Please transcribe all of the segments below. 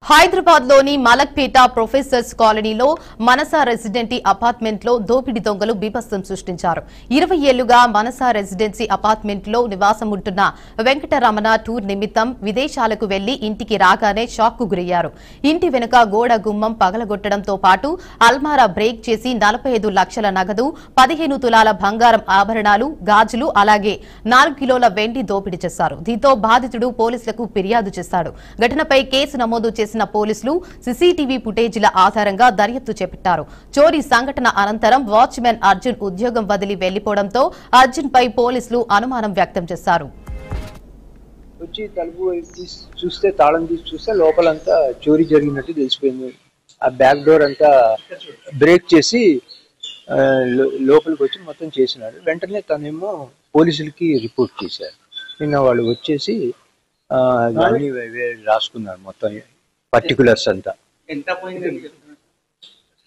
హైదరాబాద్ లోని మలక్పేట ప్రొఫెసర్స్ కాలనీలో మనసా రెసిడెంటీ అపార్ట్మెంట్ లో దోపిడీ దొంగలు బీభత్సం సృష్టించారు. 20 ఏళ్లుగా మనసా రెసిడెన్సీ అపార్ట్మెంట్ లో నివాసం ఉంటున్న వెంకటరమణ టూర్ నిమిత్తం విదేశాలకు వెళ్లి ఇంటికి రాగానే షాక్ కు గురయ్యారు. ఇంటి వెనుక గోడ గుమ్మం పగలగొట్టడంతో పాటు అల్మారా బ్రేక్ చేసి 45 లక్షల నగదు, 15 తులాల బంగారం ఆభరణాలు, గాజులు, అలాగే 4 కిలోల వెండి దోపిడీ చేశారు. దీంతో బాధితుడు పోలీసులకు ఫిర్యాదు చేశాడు. ఘటనపై కేసు నమోదు చేసిన పోలీసులు సీసీటీవీ ఫుటేజీల ఆధారంగా దర్యాప్తు చేపట్టారు. చోరీ సంఘటన అనంతరం వాచ్మెన్ అర్జున్ ఉద్యోగం వదిలి వెళ్లిపోవడంతో అర్జున్ పై పోలీసులు అనుమానం వ్యక్తం చేశారు. వచ్చి తలుపు చూస్తే తాళం తీసి చూస్తే లోపలంతా చోరీ జరిగినట్టు తెలిసిపోయింది. ఆ బ్యాక్ డోర్ అంతా బ్రేక్ చేసి లోపలికి వచ్చి మొత్తం చేసినాడు. వెంటనే తనేమో పోలీసులకి రిపోర్ట్ చేశారు. నిన్న వాళ్ళు వచ్చేసి అన్ని రాసుకున్నారు, మొత్తం పర్టికులర్స్ అంతా.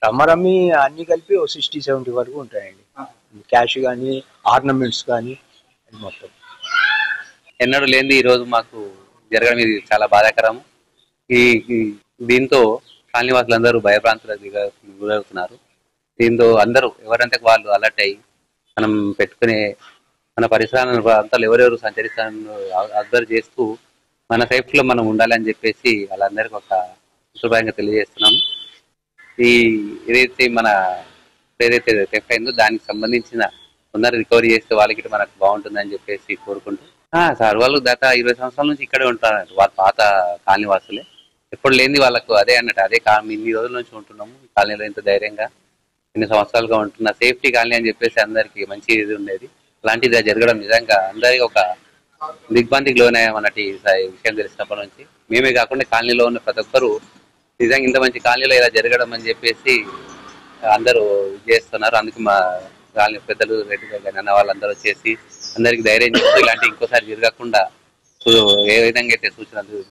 రమ్మరమ్మి అన్ని కలిపి 60-70 వరకు ఉంటాయండి. క్యాష్ కానీ ఆర్నమెంట్స్ కానీ మొత్తం. ఎన్నడూ లేనిది ఈ రోజు మాకు జరగడం ఇది చాలా బాధాకరం. దీంతో కాలనీవాసులందరూ భయభ్రాంతులకు గురవుతున్నారు. దీంతో అందరూ ఎవరంటే వాళ్ళు అలర్ట్ అయ్యి మనం పెట్టుకునే మన పరిసరాలను ప్రాంతాలు ఎవరెవరు సంచరిస్తాను అబ్జర్వ్ చేస్తూ మన సేఫ్టీ లో మనం ఉండాలని చెప్పేసి వాళ్ళందరికీ ఒక శుభ్రంగా తెలియజేస్తున్నాము. ఏదైతే థెఫ్ట్ అయిందో దానికి సంబంధించిన తొందరగా రికవరీ చేస్తే వాళ్ళకి మనకు బాగుంటుందని చెప్పేసి కోరుకుంటూ సార్ వాళ్ళు గత 20 సంవత్సరాల నుంచి ఇక్కడే ఉంటారు. వాళ్ళ పాత కాలనీవాసులే. ఎప్పుడు లేనిది వాళ్ళకు అదే అన్నట్టు అదే ఇన్ని రోజుల నుంచి ఉంటున్నాము కాలనీలో. ఇంత ధైర్యంగా ఎన్ని సంవత్సరాలుగా ఉంటున్న సేఫ్టీ కాలనీ అని చెప్పేసి అందరికి మంచి ఇది ఉండేది. అలాంటిది జరగడం నిజంగా అందరికీ ఒక దిగ్భ్రాంతికి లోనయ్యామన్నట్టు విషయం తెలిసినప్పటి నుంచి మేమే కాకుండా కాలనీలో ఉన్న ప్రతి ఒక్కరు నిజంగా ఇంత మంచి కాలనీలో ఇలా జరగడం అని చెప్పేసి అందరూ చేస్తున్నారు. అందుకే మా కాలనీ పెద్దలు రెడ్డి గారు అన్న వాళ్ళందరూ వచ్చేసి అందరికి ధైర్యం చేస్తూ ఇలాంటి ఇంకోసారి జరగకుండా ఏ విధంగా అయితే సూచనలు